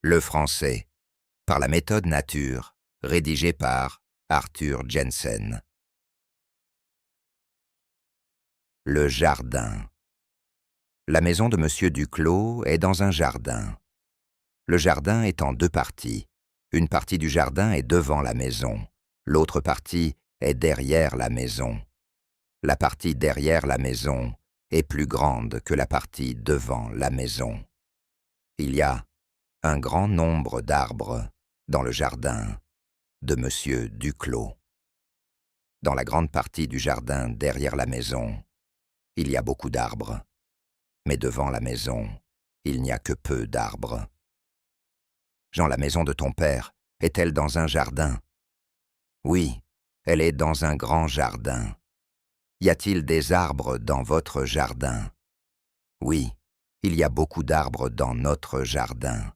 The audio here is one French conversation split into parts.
Le français, par la méthode nature, rédigé par Arthur Jensen. Le jardin. La maison de Monsieur Duclos est dans un jardin. Le jardin est en deux parties. Une partie du jardin est devant la maison. L'autre partie est derrière la maison. La partie derrière la maison est plus grande que la partie devant la maison. Il y a un grand nombre d'arbres dans le jardin de Monsieur Duclos. Dans la grande partie du jardin derrière la maison, il y a beaucoup d'arbres, mais devant la maison, il n'y a que peu d'arbres. Jean, la maison de ton père, est-elle dans un jardin? Oui, elle est dans un grand jardin. Y a-t-il des arbres dans votre jardin? Oui, il y a beaucoup d'arbres dans notre jardin.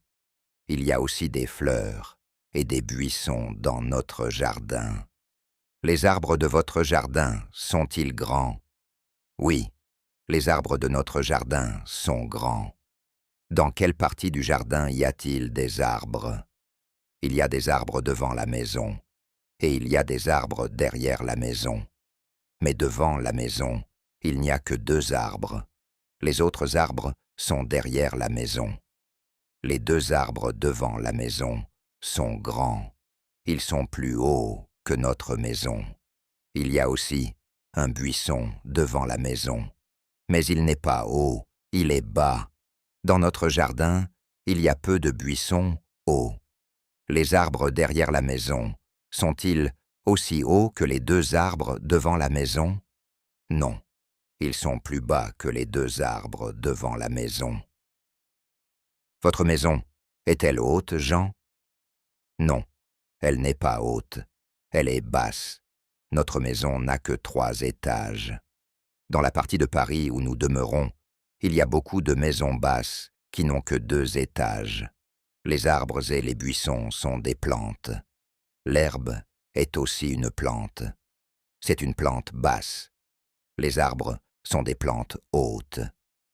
Il y a aussi des fleurs et des buissons dans notre jardin. Les arbres de votre jardin sont-ils grands? Oui, les arbres de notre jardin sont grands. Dans quelle partie du jardin y a-t-il des arbres? Il y a des arbres devant la maison, et il y a des arbres derrière la maison. Mais devant la maison, il n'y a que 2 arbres. Les autres arbres sont derrière la maison. Les 2 arbres devant la maison sont grands. Ils sont plus hauts que notre maison. Il y a aussi un buisson devant la maison. Mais il n'est pas haut, il est bas. Dans notre jardin, il y a peu de buissons hauts. Les arbres derrière la maison sont-ils aussi hauts que les 2 arbres devant la maison? Non, ils sont plus bas que les 2 arbres devant la maison. Votre maison est-elle haute, Jean? Non, elle n'est pas haute, elle est basse. Notre maison n'a que 3 étages. Dans la partie de Paris où nous demeurons, il y a beaucoup de maisons basses qui n'ont que 2 étages. Les arbres et les buissons sont des plantes. L'herbe est aussi une plante. C'est une plante basse. Les arbres sont des plantes hautes.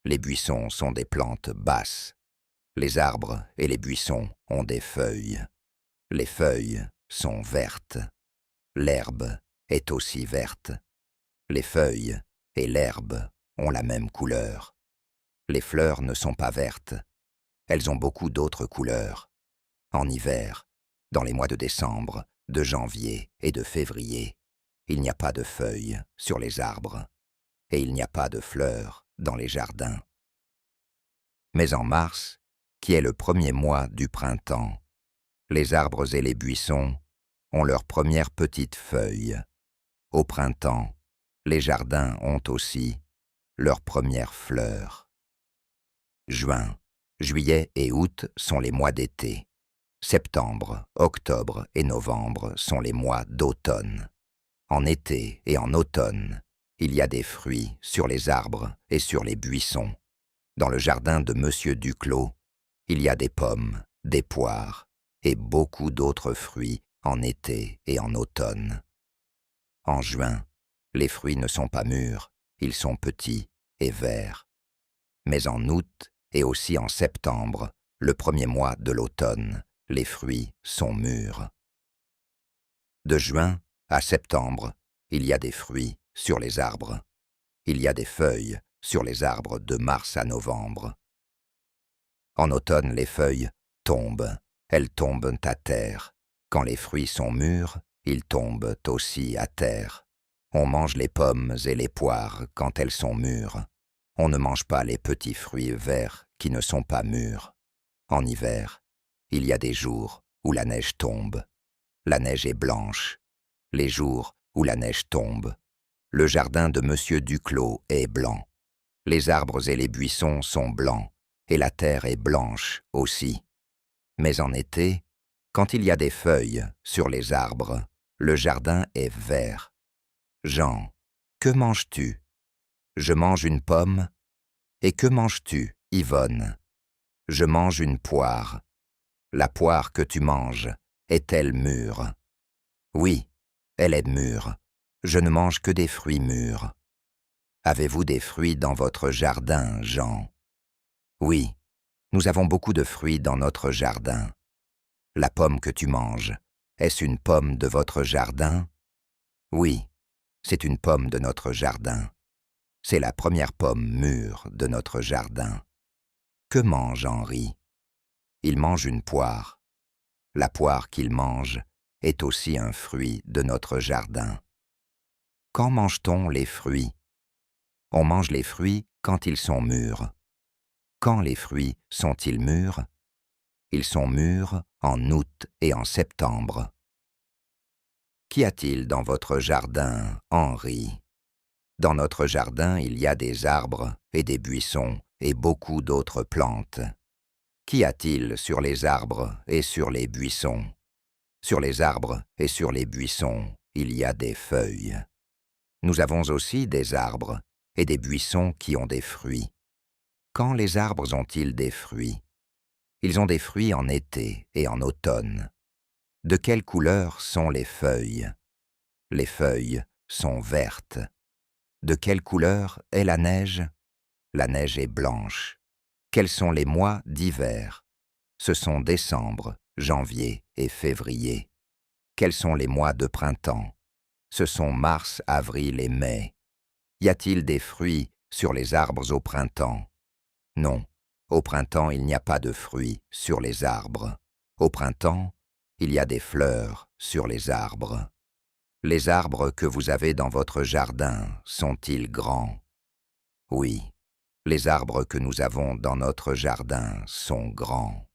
Les buissons sont des plantes basses. Les arbres et les buissons ont des feuilles. Les feuilles sont vertes. L'herbe est aussi verte. Les feuilles et l'herbe ont la même couleur. Les fleurs ne sont pas vertes. Elles ont beaucoup d'autres couleurs. En hiver, dans les mois de décembre, de janvier et de février, il n'y a pas de feuilles sur les arbres, et il n'y a pas de fleurs dans les jardins. Mais en mars, qui est le premier mois du printemps, les arbres et les buissons ont leurs premières petites feuilles. Au printemps, les jardins ont aussi leurs premières fleurs. Juin, juillet et août sont les mois d'été. Septembre, octobre et novembre sont les mois d'automne. En été et en automne, il y a des fruits sur les arbres et sur les buissons. Dans le jardin de Monsieur Duclos, il y a des pommes, des poires et beaucoup d'autres fruits en été et en automne. En juin, les fruits ne sont pas mûrs, ils sont petits et verts. Mais en août et aussi en septembre, le premier mois de l'automne, les fruits sont mûrs. De juin à septembre, il y a des fruits sur les arbres. Il y a des feuilles sur les arbres de mars à novembre. En automne, les feuilles tombent, elles tombent à terre. Quand les fruits sont mûrs, ils tombent aussi à terre. On mange les pommes et les poires quand elles sont mûres. On ne mange pas les petits fruits verts qui ne sont pas mûrs. En hiver, il y a des jours où la neige tombe. La neige est blanche. Les jours où la neige tombe. Le jardin de Monsieur Duclos est blanc. Les arbres et les buissons sont blancs, et la terre est blanche aussi. Mais en été, quand il y a des feuilles sur les arbres, le jardin est vert. Jean, que manges-tu? Je mange une pomme. Et que manges-tu, Yvonne? Je mange une poire. La poire que tu manges, est-elle mûre? Oui, elle est mûre. Je ne mange que des fruits mûrs. Avez-vous des fruits dans votre jardin, Jean? Oui, Nous avons beaucoup de fruits dans notre jardin. La pomme que tu manges, est-ce une pomme de votre jardin? Oui, c'est une pomme de notre jardin. C'est la première pomme mûre de notre jardin. Que mange Henri? Il mange une poire. La poire qu'il mange est aussi un fruit de notre jardin. Quand mange-t-on les fruits? On mange les fruits quand ils sont mûrs. Quand les fruits sont-ils mûrs? Ils sont mûrs en août et en septembre. Qu'y a-t-il dans votre jardin, Henri? Dans notre jardin, il y a des arbres et des buissons et beaucoup d'autres plantes. Qu'y a-t-il sur les arbres et sur les buissons? Sur les arbres et sur les buissons, il y a des feuilles. Nous avons aussi des arbres et des buissons qui ont des fruits. Quand les arbres ont-ils des fruits? Ils ont des fruits en été et en automne. De quelle couleur sont les feuilles? Les feuilles sont vertes. De quelle couleur est la neige? La neige est blanche. Quels sont les mois d'hiver? Ce sont décembre, janvier et février. Quels sont les mois de printemps? Ce sont mars, avril et mai. Y a-t-il des fruits sur les arbres au printemps? Non, au printemps il n'y a pas de fruits sur les arbres. Au printemps, il y a des fleurs sur les arbres. Les arbres que vous avez dans votre jardin sont-ils grands? Oui, les arbres que nous avons dans notre jardin sont grands.